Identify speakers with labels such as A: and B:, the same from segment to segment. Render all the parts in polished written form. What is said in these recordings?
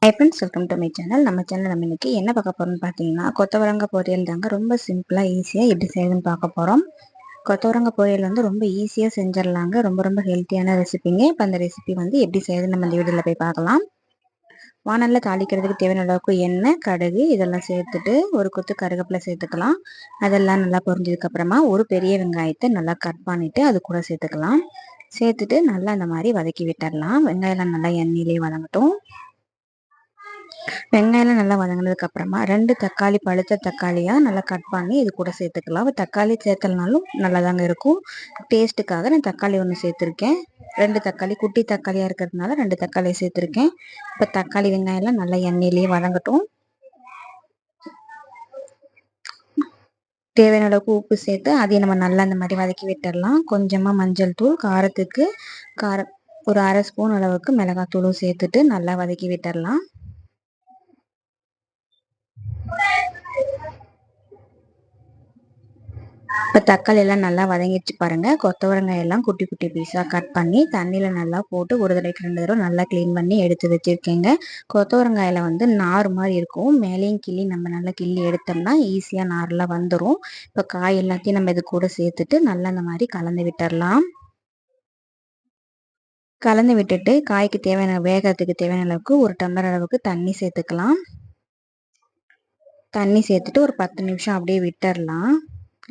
A: Hi friends, welcome to my channel. நம்ம இன்னைக்கு என்ன பார்க்க போகிறோம்னு பார்த்தீங்கன்னா, கொத்தவரங்காய் பொரியல் தாங்க. ரொம்ப சிம்பிளாக ஈஸியாக எப்படி செய்யுதுன்னு பார்க்க போகிறோம். கொத்தவரங்காய் பொரியல் வந்து ரொம்ப ஈஸியாக செஞ்சிடலாங்க. ரொம்ப ரொம்ப ஹெல்த்தியான ரெசிபிங்க. இப்போ அந்த ரெசிபி வந்து எப்படி செய்யுதுன்னு நம்ம இந்த வீடியோவில் போய் பார்க்கலாம். வானல்ல தாளிக்கிறதுக்கு தேவையான அளவுக்கு எண்ணெய், கடுகு இதெல்லாம் சேர்த்துட்டு ஒரு கொத்து கருவேப்பிலை சேர்த்துக்கலாம். அதெல்லாம் நல்லா பொரிஞ்சதுக்கப்புறமா ஒரு பெரிய வெங்காயத்தை நல்லா கட் பண்ணிவிட்டு அது கூட சேர்த்துக்கலாம். சேர்த்துட்டு நல்லா இந்த மாதிரி வதக்கி விட்டுடலாம். வெங்காயம்லாம் நல்லா எண்ணெயிலே வதங்கட்டும். வெங்காயம் நல்லா வதங்கினதுக்கு அப்புறமா 2 தக்காளி, பழுத்த தக்காளியா நல்லா கட் பண்ணி இது கூட சேர்த்துக்கலாம். தக்காளி சேர்த்தலனாலும் நல்லா தாங்க இருக்கும். டேஸ்ட்டுக்காக நான் தக்காளி 1 சேர்த்துருக்கேன். 2 தக்காளி, குட்டி தக்காளியா இருக்கிறதுனால 2 தக்காளி சேர்த்துருக்கேன். இப்போ தக்காளி வெங்காயம்லாம் நல்லா எண்ணெயிலேயே வதங்கட்டும். தேவையான அளவுக்கு உப்பு சேர்த்து அதையும் நம்ம நல்லா இந்த மாதிரி வதக்கி விட்டுடலாம். கொஞ்சமாக மஞ்சள் தூள், காரத்துக்கு ஒரு 1/2 ஸ்பூன் அளவுக்கு மிளகாத்தூளும் சேர்த்துட்டு நல்லா வதக்கி விட்டுடலாம். இப்போ தக்காளி எல்லாம் நல்லா வதங்கிடுச்சு பாருங்க. கொத்தவரங்காய் எல்லாம் குட்டி குட்டி பீஸாக கட் பண்ணி தண்ணியில் நல்லா போட்டு ஒரு தடவைக்கு 2 தடவை நல்லா க்ளீன் பண்ணி எடுத்து வச்சுருக்கேங்க. கொத்தவரங்காயில் வந்து நார் மாதிரி இருக்கும். மேலேயும் கிள்ளி நம்ம நல்லா கிள்ளி எடுத்தோம்னா ஈஸியாக நார்லாம் வந்துடும். இப்போ காய் எல்லாத்தையும் நம்ம இது கூட சேர்த்துட்டு நல்லா இந்த மாதிரி கலந்து விட்டுடலாம். கலந்து விட்டுட்டு காய்க்கு தேவையான வேகத்துக்கு தேவையான அளவுக்கு 1 டம்ளர் அளவுக்கு தண்ணி சேர்த்துக்கலாம். தண்ணி சேர்த்துட்டு ஒரு 10 நிமிஷம் அப்படியே விட்டுடலாம்.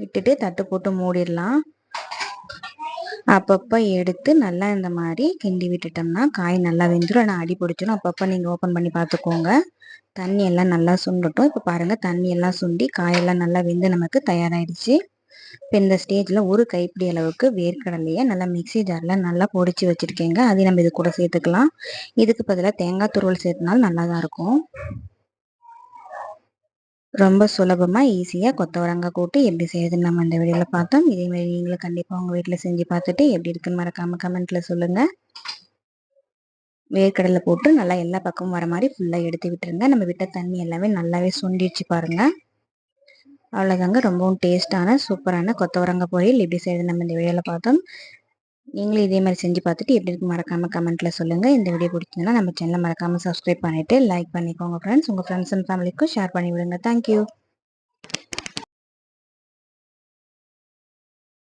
A: விட்டுட்டு தட்டு போட்டு மூடிடலாம். அப்பப்போ எடுத்து நல்லா இந்த மாதிரி கிண்டி விட்டுட்டோம்னா காய் நல்லா வெந்துடும். ஆனால் அடி பிடிச்சிடும். அப்பப்போ நீங்கள் ஓப்பன் பண்ணி பார்த்துக்கோங்க. தண்ணி எல்லாம் நல்லா சுண்டட்டும். இப்போ பாருங்கள், தண்ணி எல்லாம் சுண்டி காயெல்லாம் நல்லா வெந்து நமக்கு தயாராகிடுச்சு. இப்போ இந்த ஸ்டேஜில் ஒரு கைப்பிடி அளவுக்கு வேர்க்கடலையை நல்லா மிக்சி ஜாரில் நல்லா பொடிச்சு வச்சுருக்கேங்க. அதையும் நம்ம இது கூட சேர்த்துக்கலாம். இதுக்கு பதிலாக தேங்காய் துருவல் சேர்த்துனாலும் நல்லா தான் இருக்கும். ரொம்ப சுலபமாக ஈஸியாக கொத்தவரங்காய் கூட்டு எப்படி செய்யுதுன்னு நம்ம இந்த வீடியோவில் பார்த்தோம். இதேமாதிரி நீங்களும் கண்டிப்பாக உங்கள் வீட்டில் செஞ்சு பார்த்துட்டு எப்படி இருக்குன்னு மறக்காமல் கமெண்ட்டில் சொல்லுங்கள். வேர்க்கடலை போட்டு நல்லா எல்லா பக்கமும் வர மாதிரி ஃபுல்லாக எடுத்து விட்டுருங்க. நம்ம விட்ட தண்ணி எல்லாமே நல்லாவே சுண்டிடுச்சு பாருங்கள். அவ்வளோதாங்க. ரொம்பவும் டேஸ்ட்டான சூப்பரான கொத்தவரங்காய் பொரியல் எப்படி செய்யுதுன்னு நம்ம இந்த வீடியோவில் பார்த்தோம். நீங்களும் இதே மாதிரி செஞ்சு பார்த்துட்டு எப்படி இருக்கு மறக்காமல் கமெண்ட்டில் சொல்லுங்கள். இந்த வீடியோ பிடிச்சிருந்தா நம்ம சேனலை மறக்காமல் சப்ஸ்கிரைப் பண்ணிவிட்டு லைக் பண்ணிக்கோங்க ஃப்ரெண்ட்ஸ். உங்கள் ஃப்ரெண்ட்ஸ் அண்ட் ஃபேமிலிக்கும் ஷேர் பண்ணி விடுங்க. தேங்க்யூ.